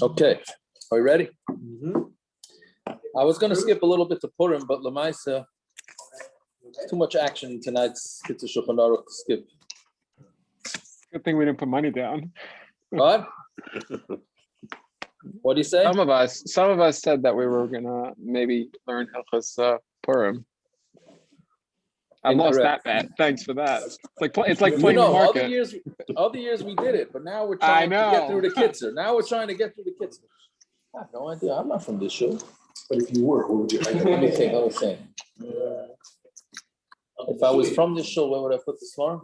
Okay, are you ready? I was going to skip a little bit to Purim, but Lamaisa, too much action in tonight's Kitzur Shulchan Aruch to skip. Good thing we didn't put money down. What? What do you say? Some of us said that we were gonna maybe learn Hilchos Purim. I lost that bet. Thanks for that. It's like playing the market. Other years we did it, but now we're trying to get through the Kitzur. I have no idea. I'm not from this show. But if you were, what would you? Let me think. If I was from this show, where would I put the swarm?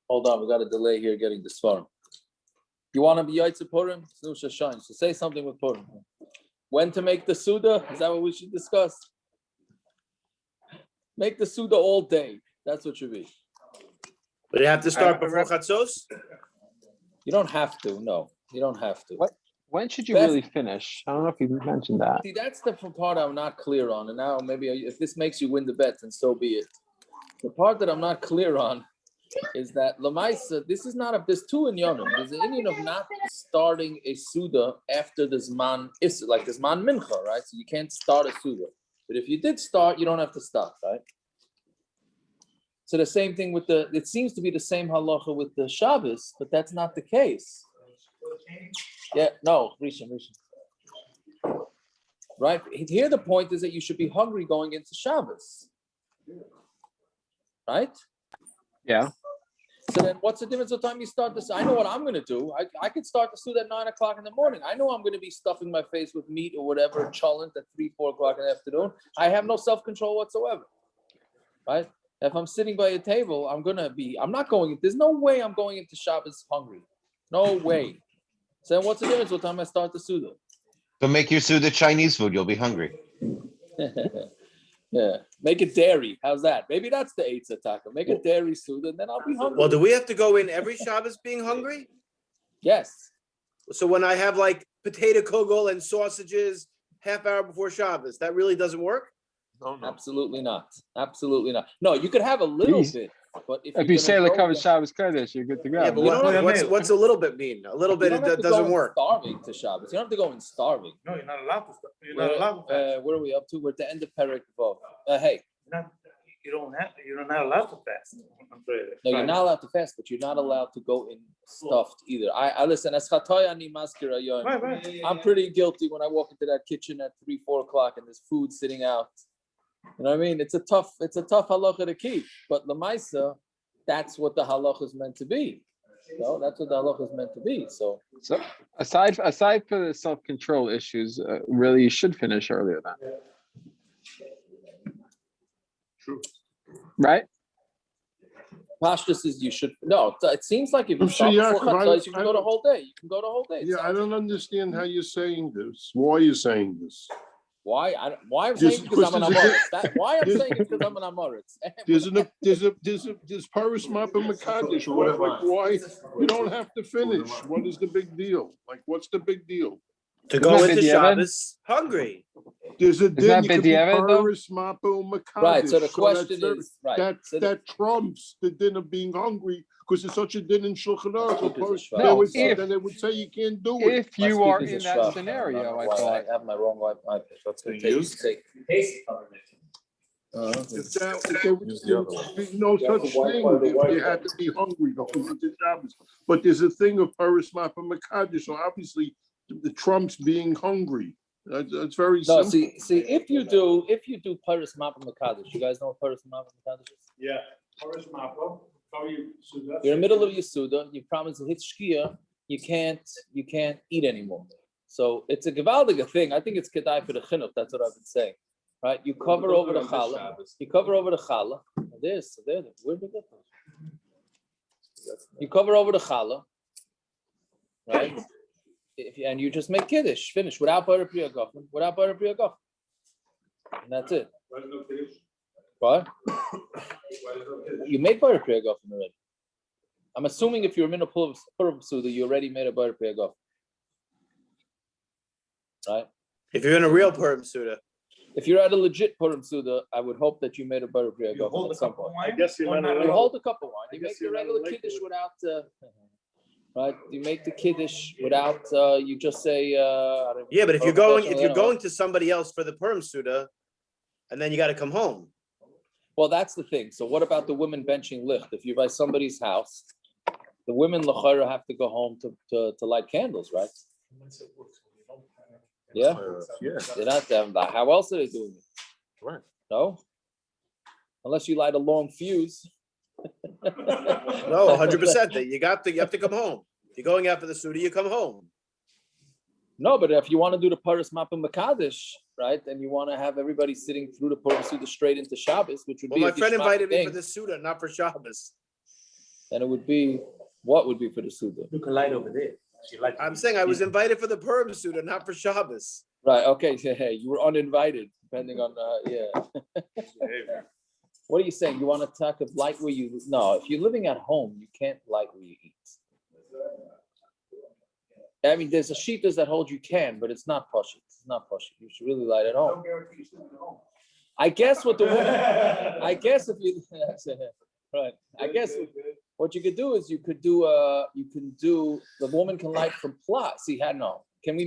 Hold on, we got a delay here getting the swarm. You want to be Yaitze Purim? So say something with Purim. When to make the Suda? Is that what we should discuss? Make the Suda all day. That's what should be. But you have to start before Chatzos? You don't have to. No, you don't have to. When should you really finish? I don't know if you mentioned that. See, that's the part I'm not clear on. And now maybe if this makes you win the bet, then so be it. The part that I'm not clear on is that Lamaisa, this is not there's two inyanim. There's an inyan of not starting a Suda after the Zman Issa, like the Zman Mincha, right? So you can't start a Suda. But if you did start, you don't have to stop, right? So the same thing with it seems to be the same halacha with the Shabbos, but that's not the case. Yeah, no, Rishon. Right? Here the point is that you should be hungry going into Shabbos. Right? Yeah. So then what's the difference what time you start this? I know what I'm going to do. I could start the Suda at 9 o'clock in the morning. I know I'm going to be stuffing my face with meat or whatever, cholent at 3, 4 o'clock in the afternoon. I have no self-control whatsoever. Right? If I'm sitting by a table, there's no way I'm going into Shabbos hungry. No way. So then what's the difference what time I start the Suda? So make your Suda Chinese food, you'll be hungry. Yeah, make it dairy. How's that? Maybe that's the Eitzah Taka. Make a dairy Suda, and then I'll be hungry. Well, do we have to go in every Shabbos being hungry? Yes. So when I have like potato kugel and sausages half hour before Shabbos, that really doesn't work? No. Absolutely not. No, you could have a little bit, but if you say like cover Shabbos Kodesh, you're good to go. Yeah, but what's a little bit mean? A little bit it doesn't work. Starving to Shabbos. You don't have to go in starving. No, you're not allowed to. You're not allowed to. Where are we up to? We're at the end of Perek Vav. Hey. You're not allowed to fast. No, you're not allowed to fast, but you're not allowed to go in stuffed either. I listen. As I'm pretty guilty when I walk into that kitchen at 3, 4 o'clock and there's food sitting out. You know what I mean? It's a tough halacha to keep, but Lamaisa, that's what the halacha is meant to be. So that's what the halacha is meant to be. So aside for the self-control issues, really you should finish earlier than. True. Right? Pashtus is you should no. It seems like if you stop before Chatzos, you can go the whole day. You can go the whole day. Yeah, I don't understand how you're saying this. Why are you saying this? Why I'm saying it because I'm an Amoritz. Why I'm saying it because I'm an Amoritz. There's Paris Mapa Makadish or whatever. Like, why you don't have to finish? What is the big deal? Like, what's the big deal? To go into Shabbos hungry. There's a din. Paris Mapa Makadish. Right. So the question is right. That trumps the din of being hungry. Because it's such a din in Shulchan Aruch. Then they would say you can't do it. If you are in that scenario, I thought. I have my wrong iPad. That's going to take. If there would be no such thing, if you had to be hungry going into Shabbos. But there's a thing of Paris Mapa Makadish. So obviously, the trumps being hungry. That's very simple. No, see, if you do Paris Mapa Makadish, you guys know what Paris Mapa Makadish is? Yeah, Paris Mapa. You're in the middle of your Suda. You promise to hit Shkia. You can't eat anymore. So it's a gewaldige thing. I think it's kedai for the chinuch. That's what I've been saying. Right? You cover over the challah. Where did it go? You cover over the challah, right? And you just make kiddush. Finish without butter priya gofen. And that's it. What? You made butter priya gofen already. I'm assuming if you're in a Purim Suda, you already made a butter priya gofen. Right? If you're in a real Purim Suda. If you're at a legit Purim Suda, I would hope that you made a butter priya You hold at a some cup of point. wine. I guess you're or not not You at hold all? a cup of wine. I You guess make the you're not regular like kiddush it. without, right? You make the kiddush without. You just say. I don't Yeah, but if you're know. going to somebody else for the Purim Suda, and then you got to come home. Well, that's the thing. So what about the women benching licht? If you're by somebody's house, the women l'chayra have to go home to light candles, right? Yeah. Yeah. They're not them. How else are they doing it? Right. No. Unless you light a long fuse. No, 100%. You have to come home. If you're going out for the Suda, you come home. No, but if you want to do the Paras Mapa Makadish, right, and you want to have everybody sitting through the Purim Suda straight into Shabbos, which would Well, be my a friend Gishmak invited me thing, for the Suda, not for Shabbos. then it would be, what would be for the Suda? You can light over there. She lights. I'm saying I was invited for the Purim Suda, not for Shabbos. Right, okay, so, hey, you were uninvited, depending on, What are you saying? You want to talk of light where you, no, if you're living at home, you can't light where you eat. I mean, there's a sheetas that hold you can, but it's not pushing. It's not pushing. You should really light at home. I guess what the woman, I guess if you, right, I guess what you could do is you can do, the woman can light from plug. See, no. Can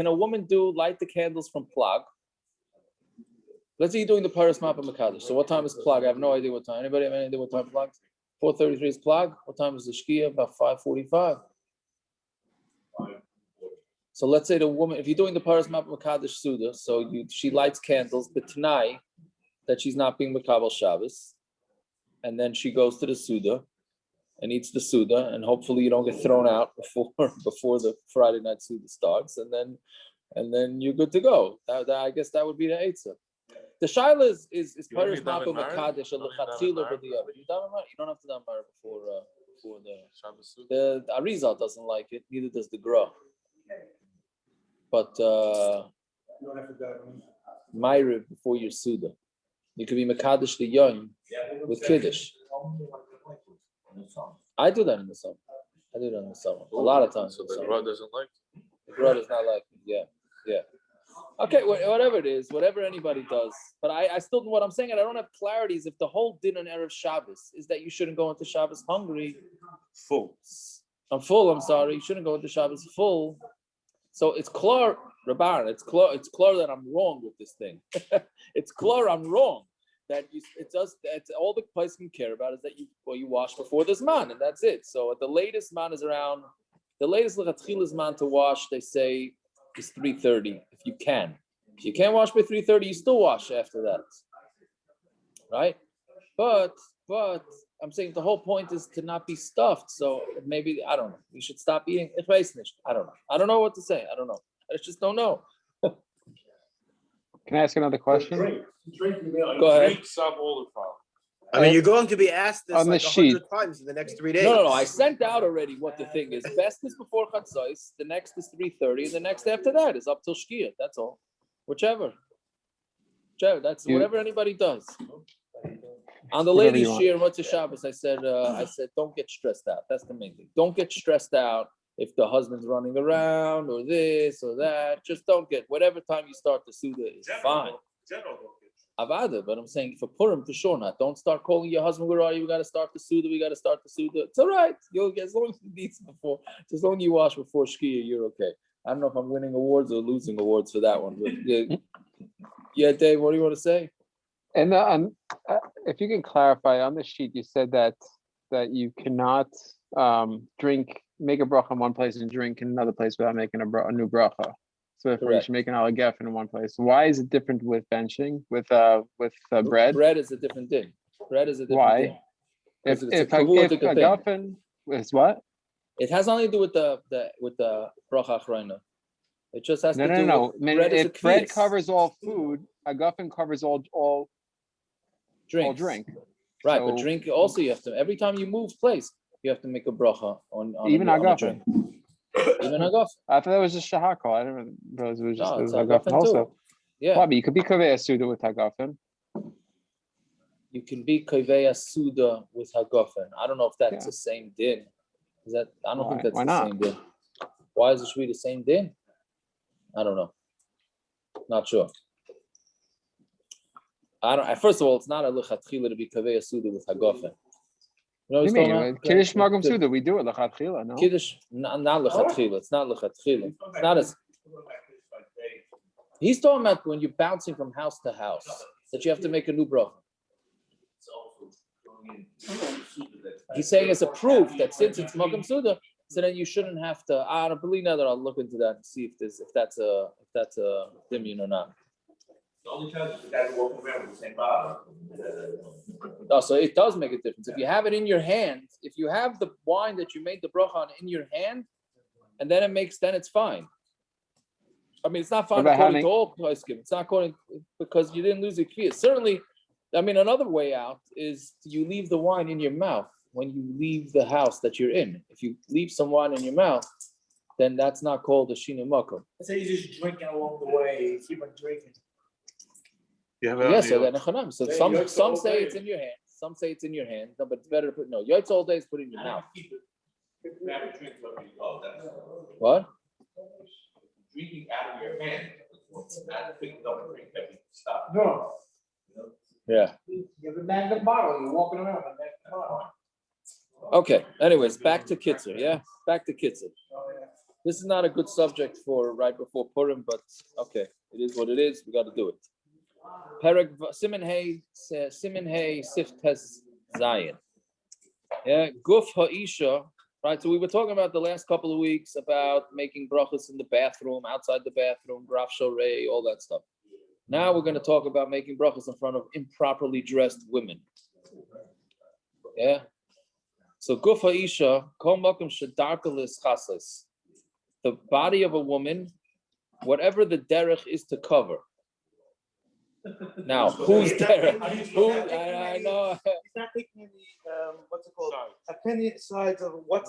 a woman light the candles from plug? Let's say you're doing the Paras Mapa Makadish. So what time is plug? I have no idea what time. Anybody have any idea what time plug? 4:33 is plug. What time is the Shkia? About 5:45. So let's say the woman, if you're doing the Paras Mapa Makadish Suda, so she lights candles, but tonight that she's not being Makabal Shabbos, and then she goes to the Suda and eats the Suda, and hopefully you don't get thrown out before the Friday night Suda starts, and then you're good to go. I guess that would be the Eitzah. The shaila is Paras Mapa Makadish or Lechatchila b'diavad. You don't have to daven before the Arizal doesn't like it. Neither does the Gra. But Ma'ariv before your Suda, you could be Makadish the Yom with Kiddush. I do that in the summer. A lot of times. So the Gra doesn't like it? The Gra does not like it. Yeah. Okay, whatever it is, whatever anybody does. But I still, what I'm saying, I don't have clarity is if the whole din on Erev Shabbos is that you shouldn't go into Shabbos hungry. Full. I'm full, I'm sorry. You shouldn't go into Shabbos full. So it's clear, Rabban, it's clear that I'm wrong with this thing. It's clear I'm wrong. That that's all the place can care about is that you wash before this man, and that's it. So the latest man is around, the latest lechatchilas man to wash, they say, is 3:30 if you can. If you can't wash by 3:30, you still wash after that, right? But I'm saying the whole point is to not be stuffed. So maybe I don't know. We should stop eating. I don't know. I don't know what to say. I don't know. I just don't know. Can I ask another question? Go ahead. Solve all the problems. I mean, you're going to be asked this On the like sheet. 100 times in the next 3 days. No. I sent out already what the thing is. Best is before Chatzos. The next is 3:30, and the next after that is up till Shkia. That's all. Whichever. That's whatever anybody does. On the Whatever ladies' you want. shir, what's the Shabbos? I said, don't get stressed out. That's the main thing. Don't get stressed out if the husband's running around or this or that. Just don't get. Whatever time you start the Suda is fine. Avada, but I'm saying for Purim, for sure not. Don't start calling your husband, where are you? We got to start the Suda. It's all right. You'll get, as long as you eat before, as long as you wash before Shkia, you're okay. I don't know if I'm winning awards or losing awards for that one. But yeah, Dave, what do you want to say? And if you can clarify on the sheet, you said that you cannot make a bracha in one place and drink in another place without making a new bracha. So if you should make an alagef in one place. Why is it different with benching with bread? Bread is a different thing. Why? If a guffin is what? It has nothing to do with the bracha achrona. It just has to do No. with bread. If bread covers all food, a guffin covers all drink. Right, but drink also you have to. Every time you move place, you have to make a bracha on even a drink. Even a guffin. I thought it was just shahakol. I didn't realize it was just it's a guffin also. Too. Yeah. Bobby, you could be kaveh suda with a guffin. You can be kaveh suda with hagafen. I don't know if that's the same din. Is that? I don't think that's the same din. Why is it should be the same din? I don't know. Not sure. I don't. First of all, it's not a lechatchila to be kaveh suda with hagofen. You know What what do you he's talking mean? about? Kiddush Magam Suda, we do it lechatchila, no? Kiddush, not lechatchila. It's not lechatchila. It's not as. He's talking about when you're bouncing from house to house that you have to make a new bracha. He's saying it's a proof that since it's Magam Suda, so then you shouldn't have to. I don't believe now that I'll look into that and see if that's a dimyon or not. The only time is the guy walking around with the same bottle. Oh, so it does make a difference. If you have it in your hand, if you have the wine that you made the bracha on in your hand, and then it's fine. I mean, it's not fine according to all poskim. It's not according because you didn't lose your kviya. Certainly, I mean, another way out is you leave the wine in your mouth when you leave the house that you're in. If you leave some wine in your mouth, then that's not called a shinu makom. Let's say you just drinking along the way, keep on drinking. Yeah, so then so some say it's in your hand, some say it's in your hand. No, but it's better to put Yotz all day is put it in your mouth. What? Drinking out of your hand. Not picking up and drinking every stop. No, Yeah. you have a magnet bottle, you're walking around with a magnet bottle. Okay. Anyways, back to Kitzur. Yeah, back to Kitzur. This is not a good subject for right before Purim, but okay, it is what it is. We got to do it. Perek Simen Hey Sif Tes Zayin. Yeah, Guf Ha'isha. Right, so we were talking about the last couple of weeks about making brachas in the bathroom, outside the bathroom, graf shorei, all that stuff. Now we're going to talk about making brachas in front of improperly dressed women. Yeah. So guf ha'isha kol makom shedarkelis chasas. The body of a woman, whatever the derech is to cover. Now, who's derech? Who? I know. He's not taking any what's it called? Opinion sides of what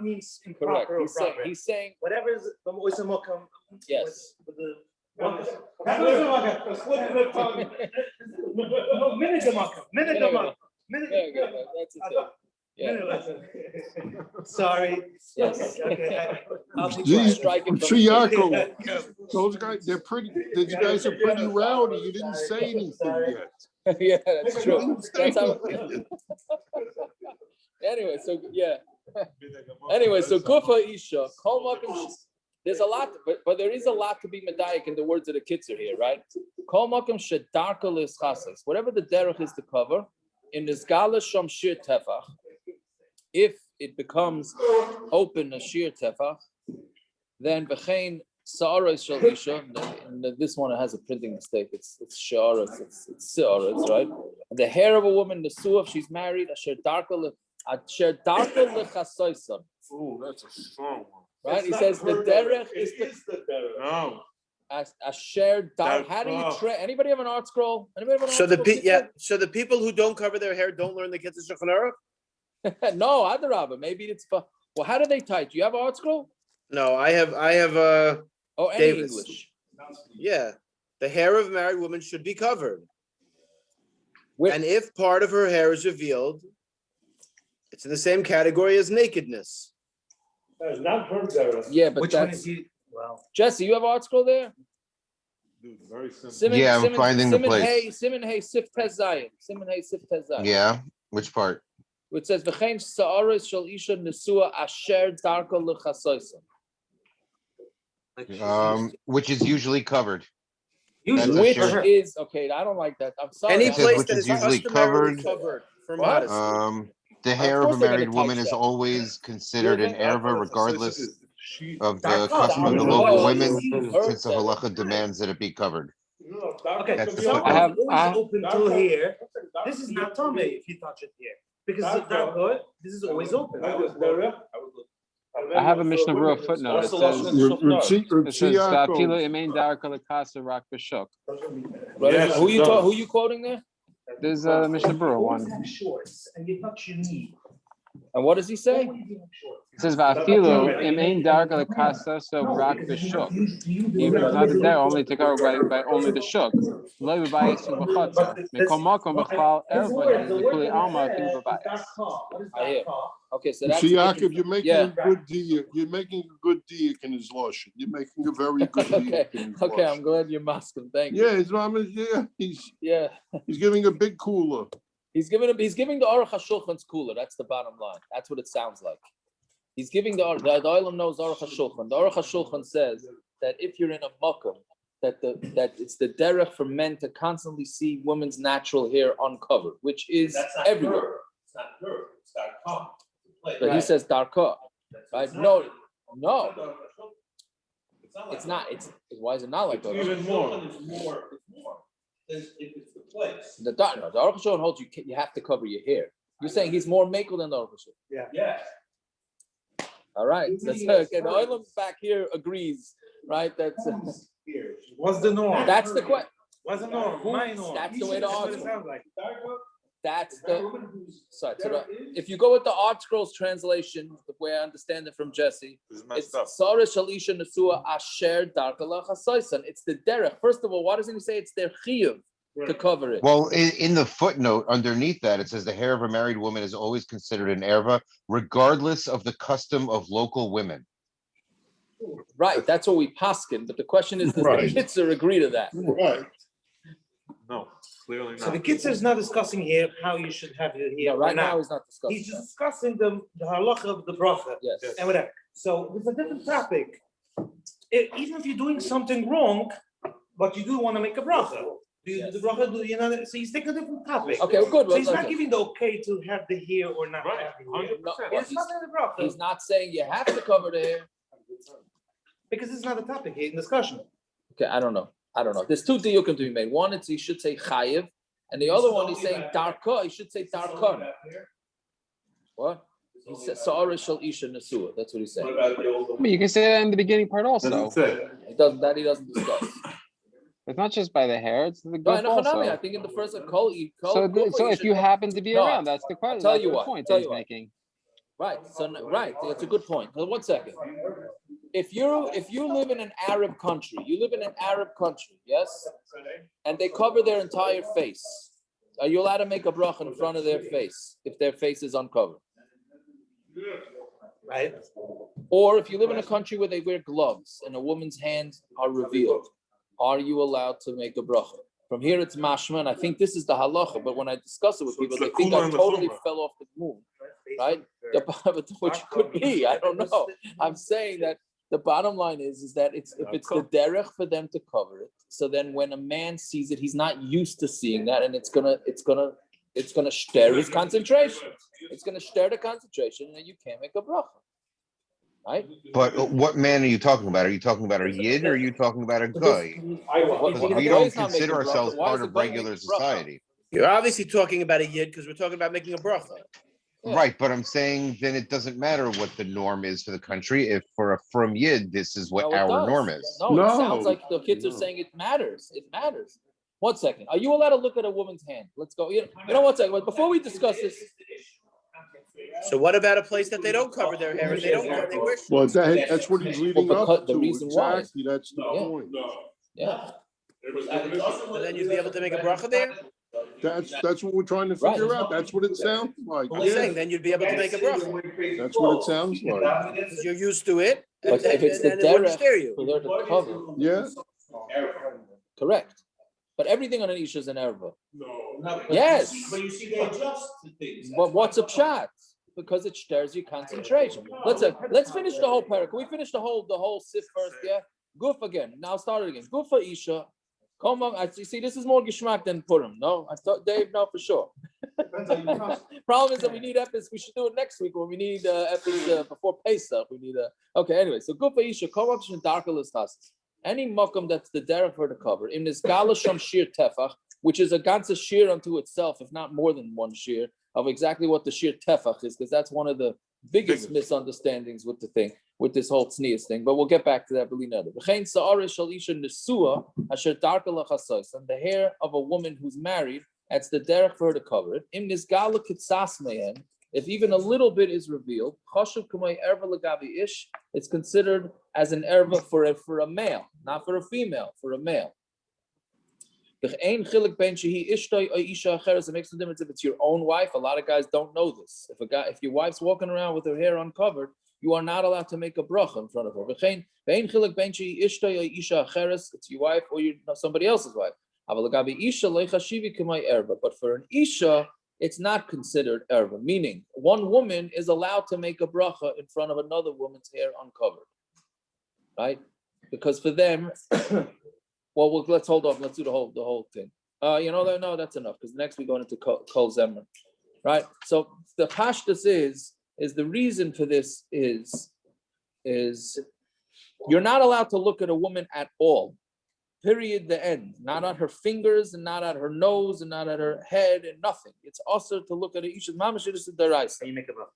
means Correct. improper or proper. He's saying. Whatever is the moisamokam. Yes. With the That's it. Yeah. Sorry. Yes. Okay. I'll be These quiet. Chiako, those guys, they're pretty. These guys are pretty rowdy. You didn't say anything yet. Yeah, that's true. That's how. Anyway, so yeah. Anyway, so Gufa Isha, Kol Makom. There's a lot, but there is a lot to be medayik in the words of the Kitzur here, right? Kol Makom shedarka l'schasas. Whatever the derech is to cover, in Nizgala Shom Shir Tefach, if it becomes open a Shir Tefach, then V'chein Sa'aros Shal Isha. This one has a printing mistake. It's Sha'aros. It's Sa'aros, right? And the hair of a woman, the Suah, if she's married, Asher Darka L'chasoyson. Oh, that's a strong one. Right? He says the derech is the derech. No. A shared dark. How do you train? Anybody have an art scroll? Anybody have an art scroll? So the people who don't cover their hair don't learn the Kitzur Shulchan Aruch? No, Adarabah. Maybe it's well. How do they type? Do you have an art scroll? No, I have Any Davis. English. Yeah. The hair of a married woman should be covered. Where, And if part of her hair is revealed, it's in the same category as nakedness. That's not her derech. yeah, but Which one that's is he? Well, Jesse. You have an art scroll there? Dude, very simple. Yeah, I'm finding the place. Simen Hey Sif Tez Zayin. Simen Hey Sif Tez Zayin. Yeah, which part? Which says V'chein Sa'aros Shal Isha Nesua Asher Darka L'chasoyson. Which is usually covered. usually, Which Asher. is okay. I don't like that. I'm sorry. Any It says place which that is is usually customarily covered. covered for What? modesty. The hair of course a they're gonna married woman touch is that. always considered an erva, regardless of the Dark custom of the color. local Oh, women, Her since the halacha demands that it be covered. Okay, That's the so footnote. it's I have- always open till here. This is not Tomei if you touch it here. Because it's dark color, this is always open. I have a Mishnah Berurah footnote. It says V'afilu imein darka l'kasa rak b'shuk. Right, who you quoting there? There's a Mishnah Berurah Always one. have shorts and you touch your knee. And what does he say? Always have shorts. It says Vafilu im ein darga lekasa so rak b'shuk. Even if it's not there, only to cover by only the shuk. Lo b'bayis u b'chotzer. Mikol makom b'chal ervahi l'kuli alma afilu b'bayis. I hear. Okay, so You that's see, a Yaakov, different- you're making yeah. a good diak. You're making a good diak in his lashon. You're making a very good Okay, diak in his okay, I'm lashon. glad you're masking. Thank you. Yeah, his mom is. Yeah, Yeah, he's giving a big cooler. he's giving the Aruch HaShulchan's cooler. That's the bottom line. That's what it sounds like. He's giving the Olam knows Aruch HaShulchan. The Aruch HaShulchan says that if you're in a makom, that it's the derech for men to constantly see women's natural hair uncovered, which is That's not everywhere. her. It's not her. It's darka. But he says darka, right? No, It's not like it's not. Why is it not like that? Even more. It's more. If it's the place. The Aruch HaShulchan holds you have to cover your hair. You're saying he's more makel than the Aruch HaShulchan. Yeah. All right, that's okay. The Olam back here agrees, right? That's What's the norm? that's the question. What's the norm? My norm. That's the way to That's what it argue. sounds like. That's the sorry. If you go with the Art Scrolls translation, the way I understand it from Jesse, it's Sarah Shalisha Nesua Asher Darkala Chasaisan. It's the derech. First of all, why doesn't he say it's their chiyuv to cover it? Well, in the footnote underneath that, it says the hair of a married woman is always considered an erva, regardless of the custom of local women. Right, that's what we paskin. But the question is, does Right. the Kitzur agree to that? Right. No, clearly So the Kitzur is not discussing here how you should have it here Yeah, right or now not. he's not discussing He's that. just discussing the halacha of the bracha Yes. and whatever. So it's a different topic. Even if you're doing something wrong, but you do want to make a bracha. Do you do the bracha? Do you know? So he's taking a different topic. Okay, well, good. So he's not Okay. giving the okay to have the hair or not Right, have the hair. 100%. It's not in the bracha He's not saying you have to cover the hair. because it's not a topic here in discussion. Okay, I don't know. There's two diyukim to be made. One, he should say chayiv, and the other one, he's saying darka. He should say darkon. What? He says sa'ara shel isha nesua. That's what he's saying. But you can say that in the beginning part also. He doesn't discuss. It's not just by the hair; it's the No, goof no, I also. think in the first call. So if you happen to be No, around, that's the question. tell That's you the what, point tell he's you what. making. Right. So right, it's a good point. Hold 1 second. If you live in an Arab country, yes, and they cover their entire face, are you allowed to make a bracha in front of their face if their face is uncovered? Right? Or if you live in a country where they wear gloves and a woman's hands are revealed, are you allowed to make a bracha? From here it's mashma, and I think this is the halacha, but when I discuss it with people, they think I totally fell off the moon, right? Which could be, I don't know. I'm saying that the bottom line is that if it's the derech for them to cover it, so then when a man sees it, he's not used to seeing that, and it's gonna stir his concentration. It's gonna stir the concentration, and then you can't make a bracha. Right? But what man are you talking about? Are you talking about a yid or are you talking about a guy? What- Because if we the don't goy's not making consider bracha, ourselves why is part the of goy regular making bracha? society. You're obviously talking about a yid because we're talking about making a bracha. Yeah. Right, but I'm saying then it doesn't matter what the norm is for the country. If for a from yid, this is what No, it our does. norm is. No, it sounds No. like the kids are saying it matters. It matters. 1 second. Are you allowed to look at a woman's hand? Let's go. You know 1 second. But before we discuss this, So what about a place that they don't cover their hair and they don't cover, they wear shorts? Well, that's what he's leading Well, up because the to. reason why. Exactly, that's the Yeah. point. yeah. So then you'd be able to make a bracha there? That's what we're trying to Right. figure out. That's what it sounds like. Well, we're saying Yeah, then you'd be able to make a bracha that's what it sounds like. because you're used to it. But if it's the and it wouldn't derech scare you. for there to cover, Yeah, correct. But everything on an isha is an erva. No. Yes. But you see, they adjust to things. But what's a pshat? Because it stirs your concentration. Let's finish the whole parak. Can we finish the whole sif first? Yeah. Guf again. Now start it again. Gufa isha. Come on. I see. This is more gishmak than Purim. No, I thought Dave. No, for sure. Problem is that we need epis. We should do it next week when we need epis before Pesach. We need okay. Anyway, so Gufa isha. Come on, darkelis tasas. Any makom that's the derech for the cover in this galasham shir tefach, which is a ganze shir unto itself, if not more than one shir, of exactly what the shir tefach is, because that's one of the biggest misunderstandings with the thing, with this whole tznius thing. But we'll get back to that. And the hair of a woman who's married, that's the derech for her to cover it. if even a little bit is revealed, it's considered as an erva for a male, not for a female, for a male. It makes no difference if it's your own wife. A lot of guys don't know this. If your wife's walking around with her hair uncovered, you are not allowed to make a bracha in front of her. It's your wife or somebody else's wife. But for an isha, it's not considered erva. Meaning, one woman is allowed to make a bracha in front of another woman's hair uncovered, right? Because for them, well, let's hold off. Let's do the whole thing. No, that's enough because next we're going into Kol Zemer, right? So the pashtus is the reason for this is you're not allowed to look at a woman at all. Period. The end. Not at her fingers and not at her nose and not at her head and nothing. It's also to look at Isha's mamash. It is the rice. When you make a bracha.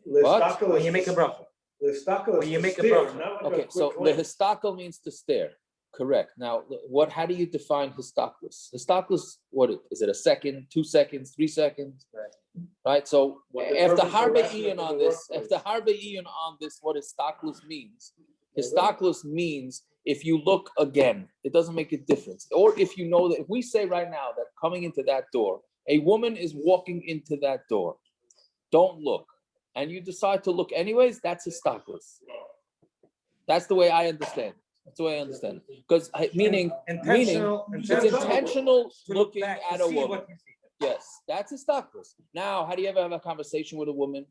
What? When you make a bracha. When you make a bracha. Okay, so the histakel means to stare. Correct. Now, how do you define histaklus? Histaklus, what is it? A second, 2 seconds, 3 seconds? Right. So after harbe iyon on this, what histaklus means? Histaklus means if you look again, it doesn't make a difference. Or if you know that, if we say right now that coming into that door, a woman is walking into that door, don't look, and you decide to look anyways, that's histaklus. That's the way I understand. That's the way I understand it. Because meaning it's intentional looking at a woman. Yes, that's histaklus. Now, how do you ever have a conversation with a woman?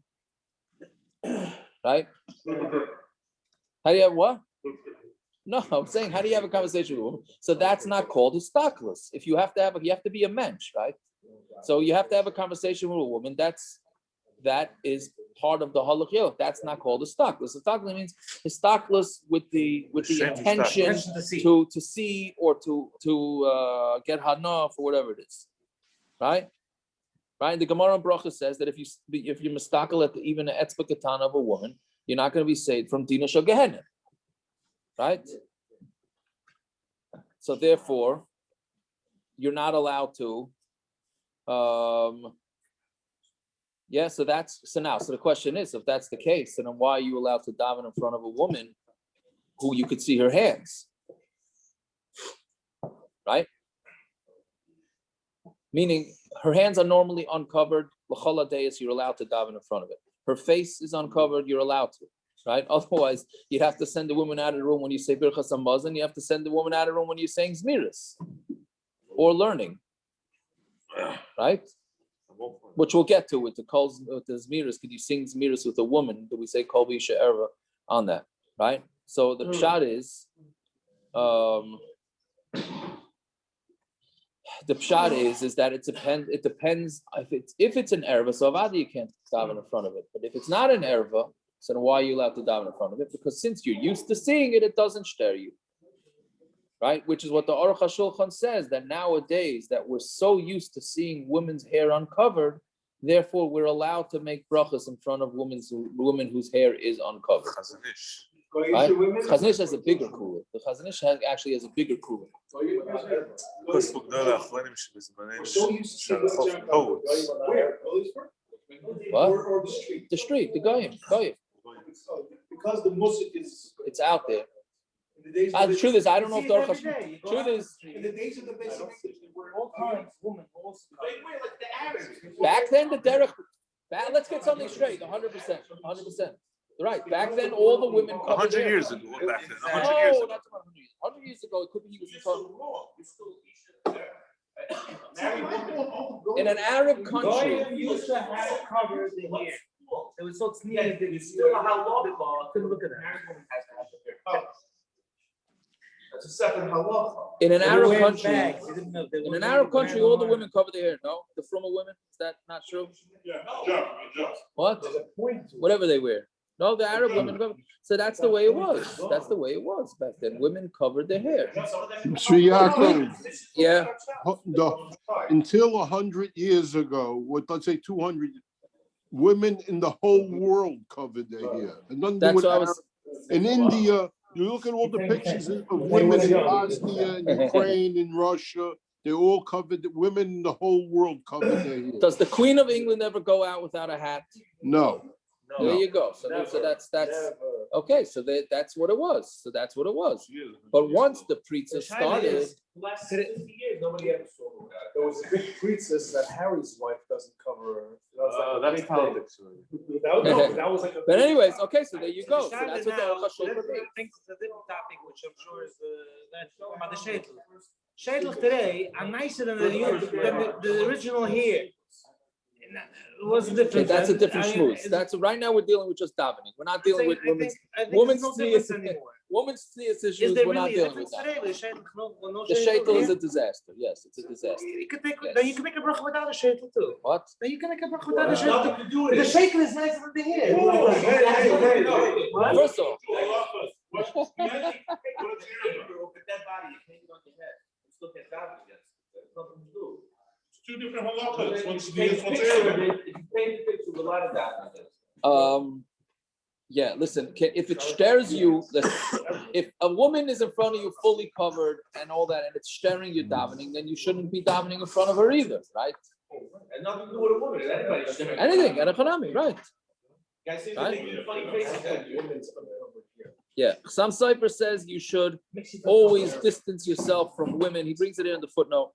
Right? How do you have what? No, I'm saying, how do you have a conversation with a woman? So that's not called histaklus. If you have to be a mensch, right? So you have to have a conversation with a woman. That is part of the halachah. That's not called histaklus. Histaklus means histaklus with the intention to see or to get hana for whatever it is, right? Right. The Gemara in Bracha says that if you mistakel at even an etzba katana of a woman, you're not going to be saved from dina shel gehenna, right? So therefore, you're not allowed to. So the question is, if that's the case, then why are you allowed to daven in front of a woman who you could see her hands? Right? Meaning her hands are normally uncovered. L'chol hadayis, you're allowed to daven in front of it. Her face is uncovered, you're allowed to. Right? Otherwise, you'd have to send the woman out of the room when you say Birchas Hamazon. You have to send the woman out of the room when you're saying Zmiris or learning. Right? Which we'll get to with the Zmiris. Could you sing Zmiris with a woman? Do we say Kol B'Isha Erva on that? Right? So the pshat is, that it depends if it's an erva. So avadi you can't daven in front of it. But if it's not an erva, so then why are you allowed to daven in front of it? Because since you're used to seeing it, it doesn't stir you. Right? Which is what the Aruch Shulchan says, that nowadays that we're so used to seeing women's hair uncovered, therefore we're allowed to make brachas in front of women whose hair is uncovered. Right? Chazanish has a bigger kula. The Chazanish actually has a bigger kula. What? The street, the goyim. Because the musik is. It's out there. The truth is, I don't know if the truth is. In the days of the basic, all kinds, women, also. Back then, the derech. Let's get something straight. 100%. Right. Back then, all the women. 100 years ago. Back then. 100 No, years not ago. 100 years. 100 years ago, it could be he was in an Arab country. Used to have covered the hair. It was so sneaky. Couldn't look at that. that's a separate halacha. In an Arab country, all the women cover their hair. No, the Fruma women. Is that not true? Yeah, What? Whatever they wear. No, the Arab women cover. So that's the way it was. That's the way it was back then. Women covered their hair. Yeah. Until 100 years ago, let's say 200, women in the whole world covered their hair. And That's what I was. in India, you look at all the pictures of women in Bosnia, and Ukraine, in Russia, They all covered, the women in the whole world covered their hair. Does the Queen of England ever go out without a hat? No. There you go. So that's okay. So that's what it was. So that's what it was. But once the priestess started, Last 50 years, nobody ever saw her. There was a big priestess that Harry's wife doesn't cover her. That's politics. That was like a. but anyways, okay. So there you go. So Shayla that's what the now, Aruch HaShulchan I means. think it's a different topic, which I'm sure is about the sheitel. Sheitel today are nicer than the original here. It was Okay, different. that's a different I mean, schmooze. That's right now we're dealing with just davening. We're not dealing with women's I think women's there's no difference tznius anymore. women's tznius Is issues. there We're not really a dealing with difference that. today with sheitel? The sheitel is a disaster. Yes, it's a disaster. You can take, Yes. then you can make a bracha without a sheitel too. What? Then you can make a bracha without a There's nothing sheitel. to do with The it. sheitel is nicer than the hair. Whoa, hey. First of all, What? What a terrible. With that body, you hang it on your head. You still can't dive against it. There's nothing to do. Two different halachas. One's If you tznius, paint one's a picture of erva. it, if you paint a picture with a lot of diving. yeah. Listen, if it stares you, if a woman is in front of you fully covered and all that, and it's staring you davening, then you shouldn't be davening in front of her either, right? And nothing to do with a woman. It's anybody. staring. Anything, and a chanami, right? Guys seem to Right? make funny faces at you. Yeah. Some cipher says you should always distance yourself from women. He brings it in the footnote,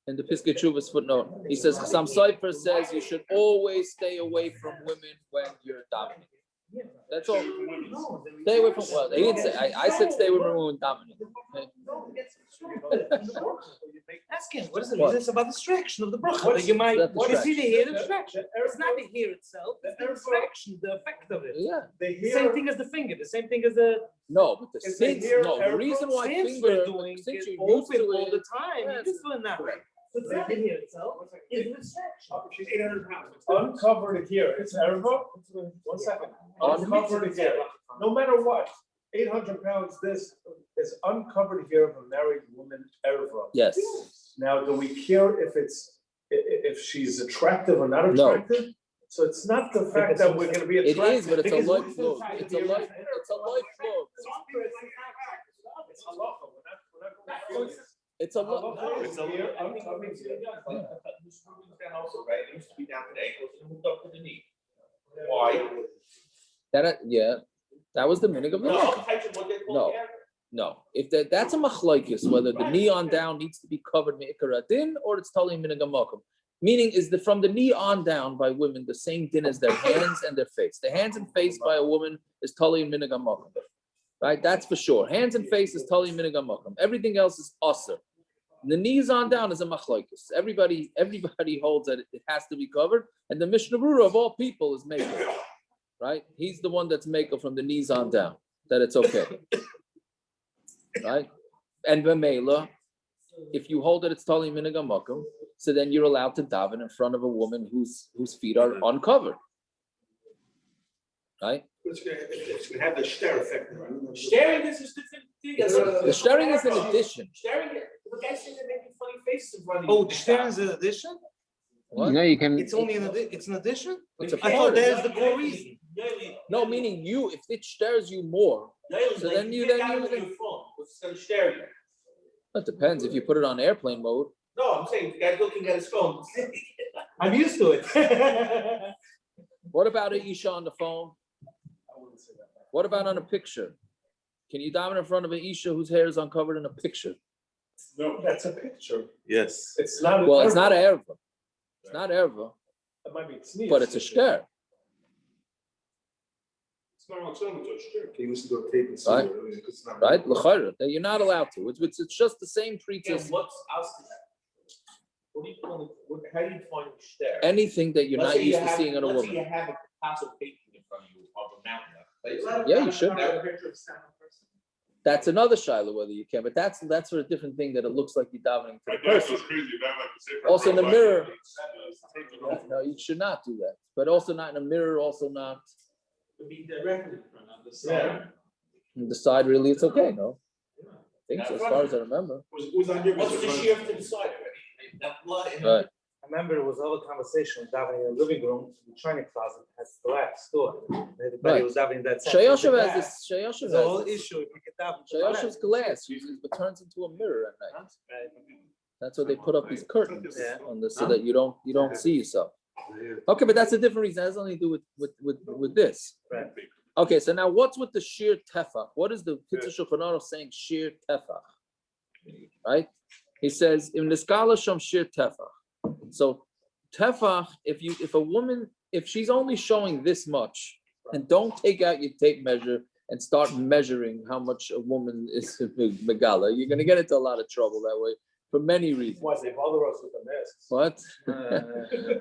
in the Piskei Teshuvah's footnote. He says some cipher says you should always stay away from women when you're davening. That's all. Stay away from. Well, he didn't say. I said stay away from women davening. Ask him, what is it? What? It's about distraction of the bracha. That you might, that what is he the hair distraction? distraction? It's not the hair itself, it's the distraction, the effect of it. Yeah. The same thing as the finger, the same thing as the No, but the Is the since hair no, the reason why since finger we're doing since it you're used open to all it. the time, Yes. you're just doing that. So it's not the hair itself, it's the distraction. She's 800 pounds. Uncovered here. It's erva. 1 second. Uncovered here. No matter what. 800 pounds. This is uncovered here of a married woman erva. Yes. Now, do we care if she's attractive or not attractive? So it's not the fact that we're going to be It attracted. is, but it's a because life what's flow. inside It's of a the life. erva? It's a life flow. It's halacha. We're not going to It's a life. It's a little, I think it's also, right? It used to be down to the ankles and moved up to the knee. Why? That was the minig of the No, law. other types of what they call No. hair. No, if that's a machlokes, whether the knee on down needs to be covered me'ikar din or it's tali minig hamakom. Meaning is that from the knee on down by women the same din as their hands and their face. The hands and face by a woman is tali minig hamakom, right? That's for sure. Hands and face is tali minig hamakom. Everything else is aser. The knees on down is a machlokes. Everybody holds that it has to be covered, and the Mishnah Berurah of all people is maker, right? He's the one that's maker from the knees on down that it's okay. Right? And B'meila, if you hold that it's tali minig hamakom, so then you're allowed to daven in front of a woman whose feet are uncovered. Right? It's gonna have the stare effect. Staring is just different thing. The staring is an addition. Staring, the guys saying they're making funny faces in front of you. Oh, the staring is an addition? You know, you can. It's only it's an addition? It's a I part thought of that it. is the core reason. No, meaning you, if it stares you more, so then you It's gonna stare you. it depends. If you put it on airplane mode, No, I'm saying the guy's looking at his phone. I'm used to it. what about an Isha on the phone? What about on a picture? Can you daven in front of an Isha whose hair is uncovered in a picture? No, that's a picture. Yes. It's not. Well, it's not erva. It's not erva, It might be tznius. but it's a shter. It's not on someone to share. Can you listen to a tape and see Right. it? It's not- Right? L'chayra, that you're not allowed to. It's just the same And pretense. what's else? What do you call it? How do you define stare? Anything that you're Let's not say you used to have- seeing on a let's say woman. you have a Picasso painting in front of you of a mountain. Right? Yeah, you should. Now, That's another shiloh whether you can, but that's sort of different thing that it looks like you're davening to the person. Also in the mirror. No, you should not do that. But also not in a mirror, also not Be directly in front of the side. on the side. Really, it's okay, no? I think so, as far as I remember. What's the shear to the side already? That blood. Right. I remember there was another conversation davening in the living room, the china closet has glass door. Everybody Right. was davening that section. Shayoshav The has glass. this. Shayoshav The whole has this. issue, if you could daven. Shayoshav's glass uses, but turns into a mirror at night. That's why they put up these curtains Yeah. on this so that you don't see yourself. Okay, but that's a different reason. That has nothing to do with this. Right. Okay, so now what's with the sheer tefach? What is the Kitzur Shulchan Aruch saying sheer tefach? Right? He says in the skala sham sheer tefach. So tefach, if a woman, if she's only showing this much, and don't take out your tape measure and start measuring how much a woman is megala, you're gonna get into a lot of trouble that way for many reasons. Why they bother us with the masks? What?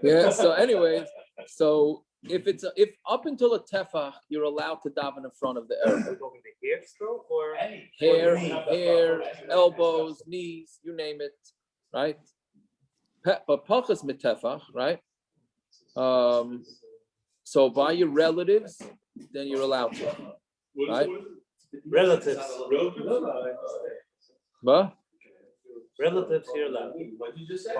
Yeah. So, anyways, so if up until a tefach, you're allowed to daven in front of the Arab. Going to here still or Hair, elbows, knees, you name it, right? But pachas mitefach, right? So by your relatives, then you're allowed to, right? relatives? What? Relatives here allowed. What did you just say?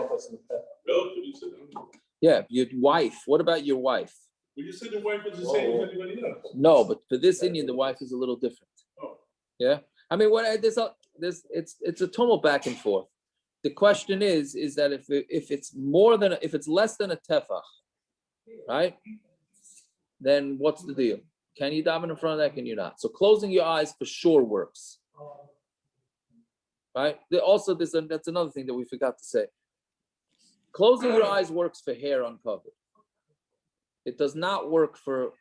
Yeah, your wife. What about your wife? Well, you said the wife was the same as anybody else. No, but for this Indian, the wife is a little different. Oh. Yeah, I mean, it's a tumult back and forth. The question is that if it's less than a tefach, right? Then what's the deal? Can you daven in front of that? Can you not? So closing your eyes for sure works, right? Also, that's another thing that we forgot to say. Closing your eyes works for hair uncovered. It does not work for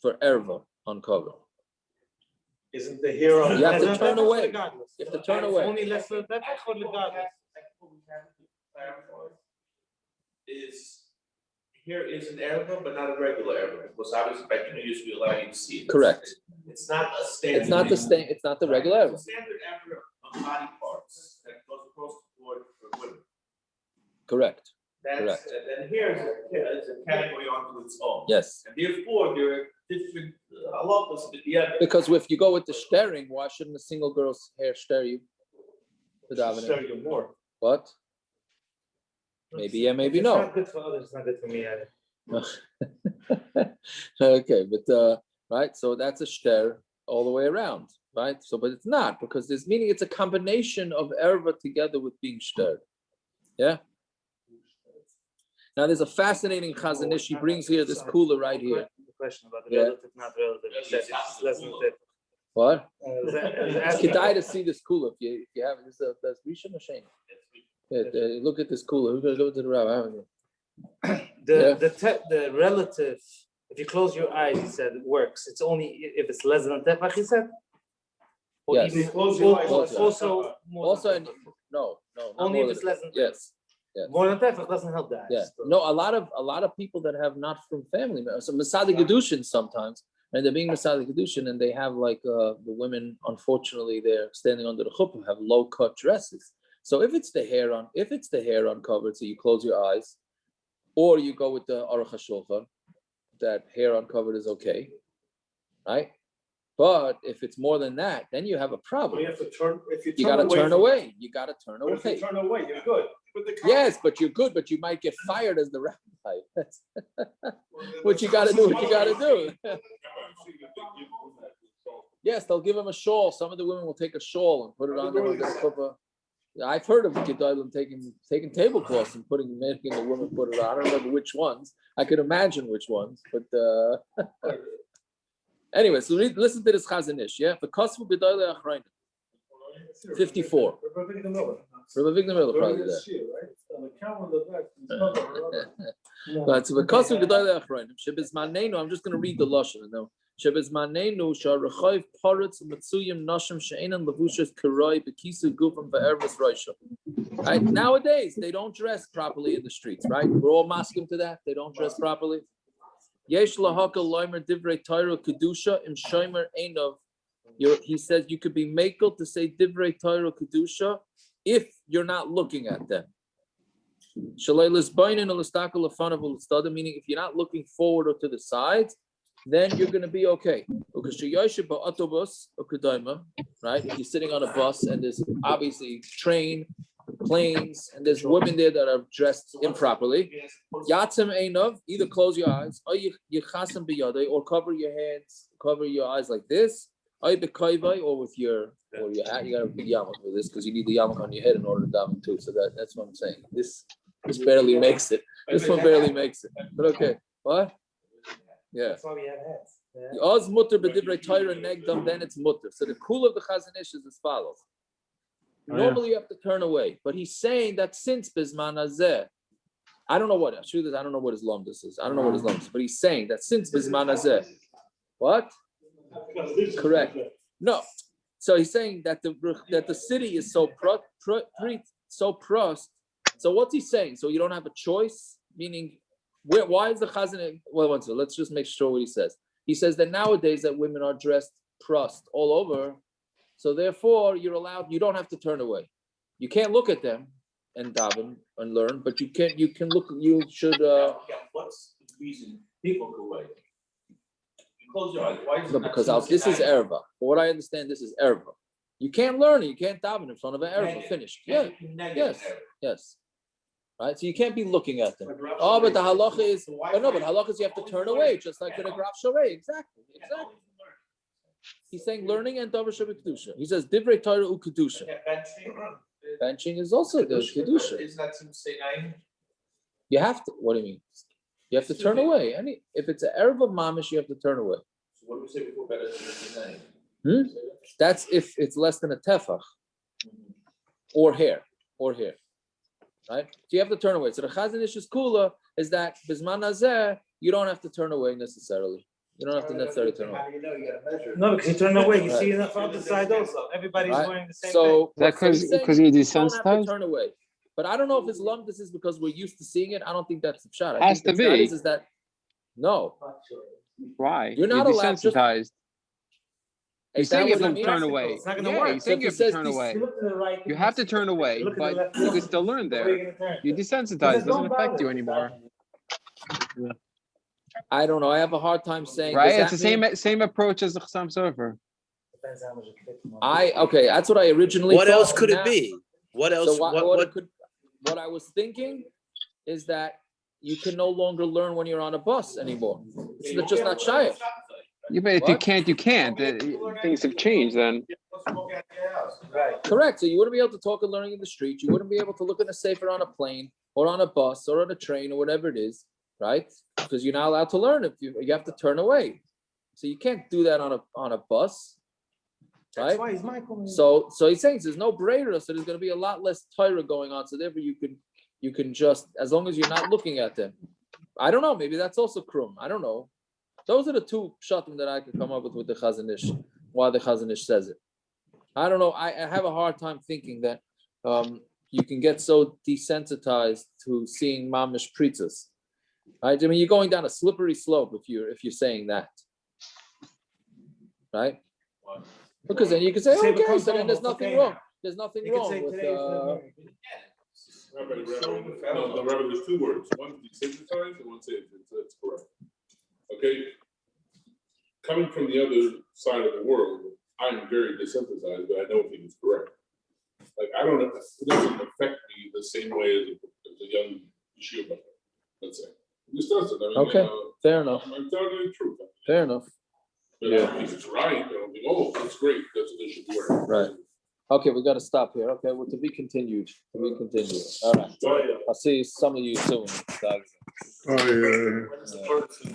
erva uncovered. Isn't the hair on? You have to turn away. Regardless. You have to turn away. Only less than that or regardless. Is here is an erva, but not a regular erva. Because obviously by community we allow you to see it. Correct. It's not a standard. It's not the regular erva. It's a standard erva of body parts that goes across the board for women. Correct. That's Correct. and here is a category onto its own. Yes. And therefore there are different halachos with the other. Because if you go with the staring, why shouldn't a single girl's hair stare you? For davening? Stare you more. What? Maybe yeah, maybe It's no. not good for others, it's not good for me either. Okay, but right, so that's a shter all the way around, right? So, but it's not because there's meaning it's a combination of erva together with being shter. Yeah. Now there's a fascinating Chazon Ish. He brings here this cooler right here. The question about the Yeah. relative, not relative. He said it's less than that. What? It's It's Kedai to see this cooler if you have it. This is that's Rishon or Shane. Look at this cooler. We're gonna go to the rabbi, haven't you? The relative, if you close your eyes, he said it works. It's only if it's less than tefach, he said. Or Yes. even Close your eyes, also more Also, than tefach. no, not Only more if it's than- less than yes. Yes. more than tefach doesn't help the eyes. Yeah, no, a lot of people that have not from family members, so Masada Gedushin sometimes, and they're being Masada Gedushin, and they have like the women, unfortunately, they're standing under the chuppah, have low cut dresses. So if it's the hair uncovered, so you close your eyes, or you go with the Aruch HaShulchan, that hair uncovered is okay, right? But if it's more than that, then you have a problem. You have to turn, if you You turn got to turn from- away. You got to turn But if you away. turn away, you're good. Yes, but you're good, but you might get fired as the rabbi. That's what you got to do. What you got to do. Yes, they'll give him a shawl. Some of the women will take a shawl and put it on them under the chuppah. I've heard of Gedolim taking tablecloths and making the woman put it on. I don't remember which ones. I could imagine which ones, but anyway. So listen to this Chazon Ish. Yeah, the Kosvu Gedolim Achrayim. 54. Rabbi Vigna Miller probably there. But so the Kosvu Gedolim Achrayim. Shebizmanenu. I'm just going to read the lashon and then. Shebizmanenu sharachav paritz mitzuyim nashim she'enan levushas karoi bekisu gufam ve'ervas roisham. Right nowadays they don't dress properly in the streets. Right, we're all masking to that. They don't dress properly. Yesh lahakal loimer divrei Torah kedusha im shomer einov. He says you could be makel to say divrei Torah kedusha if you're not looking at them. Shalaylas bainin ulastakal lefanav ulastada, meaning if you're not looking forward or to the sides, then you're going to be okay. Because right? If you're sitting on a bus and there's obviously train, planes, and there's women there that are dressed improperly, yatzim einov, either close your eyes, or you chasam biyadei, or cover your hands, cover your eyes like this, or with your hat. You got a big yarmulke with this because you need the yarmulke on your head in order to daven too. So that's what I'm saying. This barely makes it. This one barely makes it. But okay, what? Yeah. That's why we have hats. Yeah. Oz mutter b'divrei Torah negdam, then it's mutter. So the kul of the Chazon Ish is as follows. Normally you have to turn away, but he's saying that since bisman hazeh, I don't know what his lomdus is. I don't know what his lomdus is, but he's saying that since bisman hazeh, what? Correct. No. So he's saying that the city is so prost. So what's he saying? So you don't have a choice? Meaning, why is the Chazon? Well, let's just make sure what he says. He says that nowadays that women are dressed prost all over, so therefore you don't have to turn away. You can't look at them and daven and learn, but you can look. You should. What's the reason people go away? You close your eyes. Why is No, because this is erva. For what I understand, this is erva. You can't learn it. You can't daven in front of an erva. Finished. Yeah. Yes. Right. So you can't be looking at them. Oh, but the halacha is. But halacha is you have to turn away, just like in a graf sharei. Exactly. He's saying learning and davar kedusha. He says divrei Torah u kedusha. Benching is also the kedusha. Isn't that to say nine? You have to. What do you mean? You have to turn away. If it's an erev of mamish, you have to turn away. So what do we say before better than nine? That's if it's less than a tefach, or hair. Right? So you have to turn away. So the Chazon Ish's kula is that bisman hazeh, you don't have to turn away necessarily. You don't have to necessarily turn away. How do you know? You got to measure. No, because you turn away, you Right. see enough other side also. Everybody's Right. wearing the same thing. So Is that he's saying because you're you don't have to desensitized? turn away. But I don't know if his lump this is because we're used to seeing it. I don't think that's the shot. Has to be. Is that no. Why? You're not allowed just- desensitized. He's Is that saying you what have it to means? turn away. It's not gonna Yeah, work. he's So saying if you he have to says turn this- away. You look to the right, You have to turn away, look to the but left. you can still learn Where are there. you gonna turn? You're desensitized. It doesn't affect you anymore. I don't know. I have a hard time saying. Right? Does It's that the mean- same approach as the Chassam Sofer. Depends how much you fit them on. Okay. That's what I originally. What thought, else and could it now- be? What else? So What? what I was thinking is that you can no longer learn when you're on a bus anymore. It's just not shy. Yeah, but if you What? can't, you can't. Things have changed then. Right. Correct. So you wouldn't be able to talk and learning in the street. You wouldn't be able to look in a sefer on a plane or on a bus or on a train or whatever it is, right? Because you're not allowed to learn if you have to turn away. So you can't do that on a bus, That's right? why he's Michael. So he's saying there's no brainer, so there's going to be a lot less Torah going on. So therefore you can just, as long as you're not looking at them. I don't know. Maybe that's also krum. I don't know. Those are the two pshatim that I could come up with the Chazon Ish, why the Chazon Ish says it. I don't know. I have a hard time thinking that you can get so desensitized to seeing mamish pritzas. Right? I mean, you're going down a slippery slope if you're saying that. Right? Because then you can say, Say okay, because so then there's it's nothing okay wrong. now. There's nothing You could wrong say with today is the Rabbi, there's two words. One desensitized and one say it's correct. Okay? Coming from the other side of the world, I'm very desensitized, but I don't think it's correct. Like, I don't know, it doesn't affect me the same way as a young yeshiva, let's say. It just doesn't. I mean, Okay, fair enough. I'm telling you the truth. Fair enough. But I don't think it's right. I don't think, oh, that's great. That's what they should do. Right. Okay, we got to stop here. Okay, well, to be continued. All right. I'll see some of you soon. Oh, yeah. When's the first?